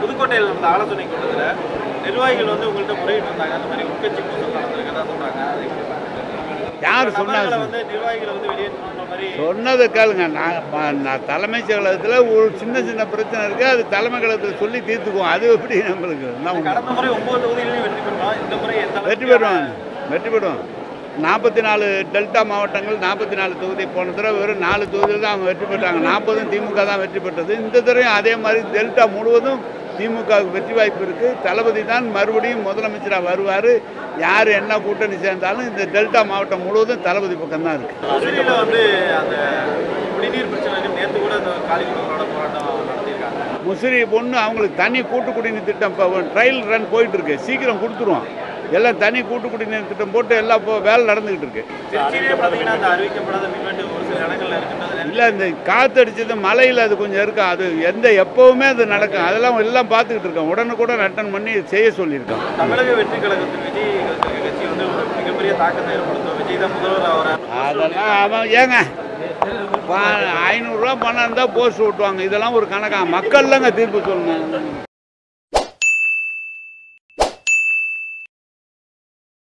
புதுக்கோட்டையில் நடந்த ஆலோசனை கூட்டத்தில் நிர்வாகிகள் வந்து உங்கள்கிட்ட முறையிட்டு வந்தாங்க. அந்த மாதிரி உட்கட்சி மோசம் நடந்திருக்கதா சொல்றாங்க. யார் சொன்னாங்க? வந்து நிர்வாகிகளை வந்து வெளியேற்ற மாதிரி சொன்னது கேளுங்க. நான் தலைமைச் செயலகத்தில் ஒரு சின்ன சின்ன பிரச்சனை இருக்குது, அது தலைமை கழகத்தில் சொல்லி தீர்த்துக்குவோம். அது எப்படி நம்மளுக்கு கடந்த முறை 9 தொகுதியிலையும் வெற்றி பெறுவோம். இந்த முறை வெற்றி பெறுவோம். 44 டெல்டா மாவட்டங்கள் 44 தொகுதி. போன தடவை வெறும் 4 தொகுதியில் தான் அவங்க வெற்றி பெற்றாங்க. 40 திமுக தான் வெற்றி பெற்றது. இந்த தடவையும் அதே மாதிரி டெல்டா முழுவதும் திமுகவுக்கு வெற்றி வாய்ப்பு இருக்குது. தளபதி தான் மறுபடியும் முதலமைச்சராக வருவார். யார் என்ன கூட்டணி சேர்ந்தாலும் இந்த டெல்டா மாவட்டம் முழுவதும் தளபதி பக்கம் தான் இருக்குது. வந்து அந்த குடிநீர் பிரச்சனை நேற்று கூட அந்த காலிக்குளங்களோட போராட்டம் நடத்தியிருக்காங்க. முசிறி பொண்ணு அவங்களுக்கு தனி கூட்டு குடிநீர் திட்டம் இப்போ ட்ரையல் ரன் போயிட்டுருக்கு. சீக்கிரம் கொடுத்துருவோம். எல்லாம் தனி கூட்டு குடிநீர் திட்டம் போட்டு எல்லாம் இப்போ வேலை நடந்துக்கிட்டு இருக்கு. இல்லை, இந்த காற்று அடிச்சது மழையில் அது கொஞ்சம் இருக்கும். அது எப்போவுமே அது நடக்கும். அதெல்லாம் எல்லாம் பார்த்துக்கிட்டு இருக்கோம். உடனுக்குடன் அட்டன் பண்ணி செய்ய சொல்லியிருக்கோம். தமிழக வெற்றி கழகத்தில் விஜய் கட்சி வந்து ஒரு மிகப்பெரிய தாக்கத்தை ஏற்படுத்தும். விஜய் தான் முதல்வர் ஆகிறார். அதெல்லாம் அவன் ஏங்க 500 ரூபா பணம் இருந்தால் போஸ்ட் ஓட்டுவாங்க. இதெல்லாம் ஒரு கணக்கா? மக்கள்லாங்க தீர்ப்பு சொல்லணும்.